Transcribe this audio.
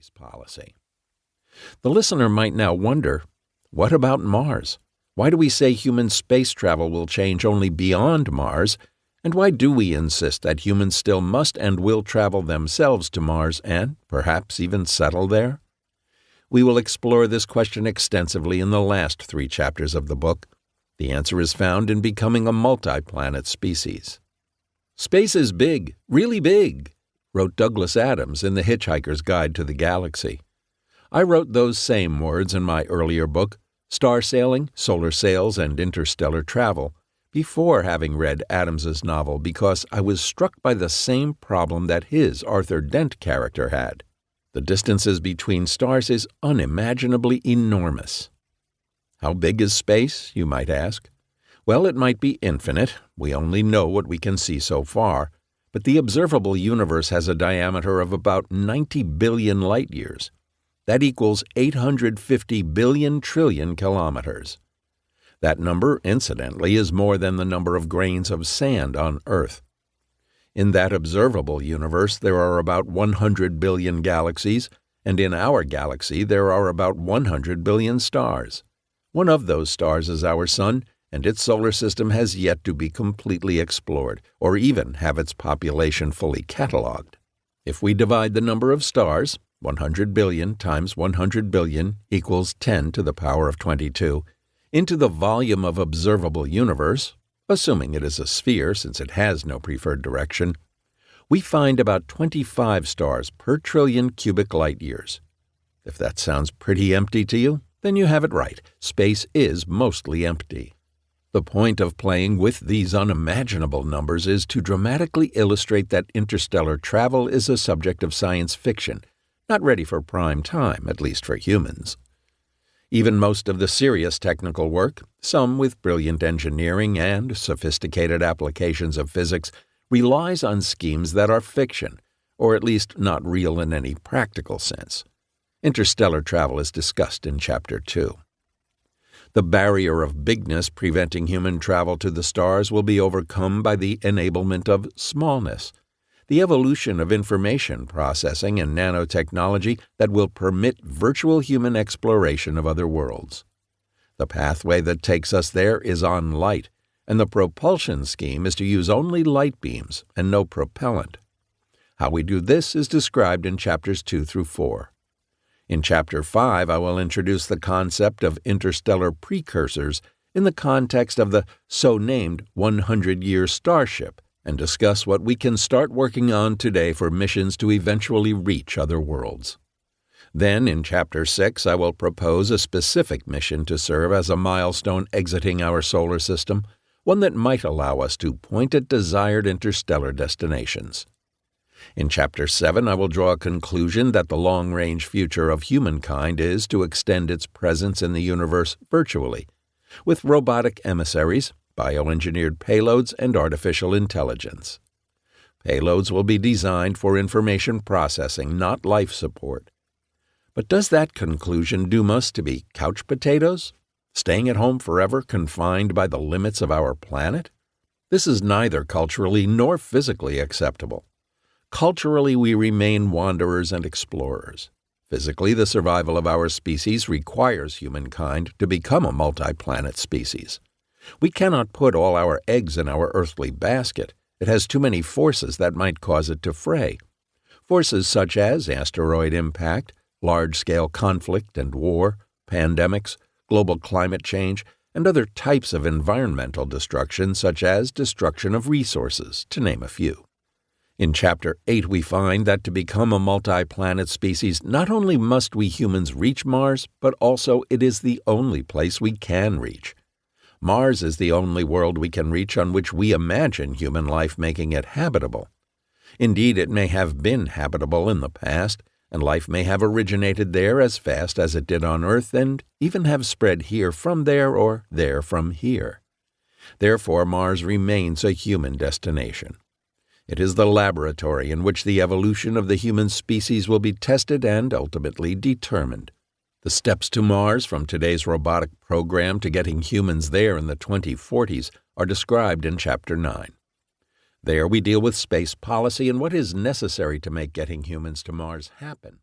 space policy. The listener might now wonder, what about Mars? Why do we say human space travel will change only beyond Mars, and why do we insist that humans still must and will travel themselves to Mars and, perhaps, even settle there? We will explore this question extensively in the last 3 chapters of the book. The answer is found in becoming a multi-planet species. "Space is big, really big," wrote Douglas Adams in The Hitchhiker's Guide to the Galaxy. I wrote those same words in my earlier book, Star Sailing, Solar Sails, and Interstellar Travel, before having read Adams's novel because I was struck by the same problem that his Arthur Dent character had. The distances between stars is unimaginably enormous. How big is space, you might ask? Well, it might be infinite. We only know what we can see so far. But the observable universe has a diameter of about 90 billion light-years. That equals 850 billion trillion kilometers. That number, incidentally, is more than the number of grains of sand on Earth. In that observable universe, there are about 100 billion galaxies, and in our galaxy there are about 100 billion stars. One of those stars is our Sun, and its solar system has yet to be completely explored, or even have its population fully catalogued. If we divide the number of stars, 100 billion times 100 billion equals 10 to the power of 22, into the volume of observable universe, assuming it is a sphere since it has no preferred direction, we find about 25 stars per trillion cubic light-years. If that sounds pretty empty to you, then you have it right. Space is mostly empty. The point of playing with these unimaginable numbers is to dramatically illustrate that interstellar travel is a subject of science fiction, not ready for prime time, at least for humans. Even most of the serious technical work, some with brilliant engineering and sophisticated applications of physics, relies on schemes that are fiction, or at least not real in any practical sense. Interstellar travel is discussed in Chapter 2. The barrier of bigness preventing human travel to the stars will be overcome by the enablement of smallness, the evolution of information processing and nanotechnology that will permit virtual human exploration of other worlds. The pathway that takes us there is on light, and the propulsion scheme is to use only light beams and no propellant. How we do this is described in Chapters 2 through 4. In Chapter 5, I will introduce the concept of interstellar precursors in the context of the so-named 100-year starship, and discuss what we can start working on today for missions to eventually reach other worlds. Then, in Chapter 6, I will propose a specific mission to serve as a milestone exiting our solar system, one that might allow us to point at desired interstellar destinations. In Chapter 7, I will draw a conclusion that the long-range future of humankind is to extend its presence in the universe virtually, with robotic emissaries, bioengineered payloads, and artificial intelligence. Payloads will be designed for information processing, not life support. But does that conclusion doom us to be couch potatoes, staying at home forever confined by the limits of our planet? This is neither culturally nor physically acceptable. Culturally, we remain wanderers and explorers. Physically, the survival of our species requires humankind to become a multi-planet species. We cannot put all our eggs in our earthly basket. It has too many forces that might cause it to fray. Forces such as asteroid impact, large-scale conflict and war, pandemics, global climate change, and other types of environmental destruction such as destruction of resources, to name a few. In Chapter 8, we find that to become a multi-planet species, not only must we humans reach Mars, but also it is the only place we can reach. Mars is the only world we can reach on which we imagine human life, making it habitable. Indeed, it may have been habitable in the past, and life may have originated there as fast as it did on Earth, and even have spread here from there or there from here. Therefore, Mars remains a human destination. It is the laboratory in which the evolution of the human species will be tested and ultimately determined. The steps to Mars, from today's robotic program to getting humans there in the 2040s, are described in Chapter 9. There we deal with space policy and what is necessary to make getting humans to Mars happen.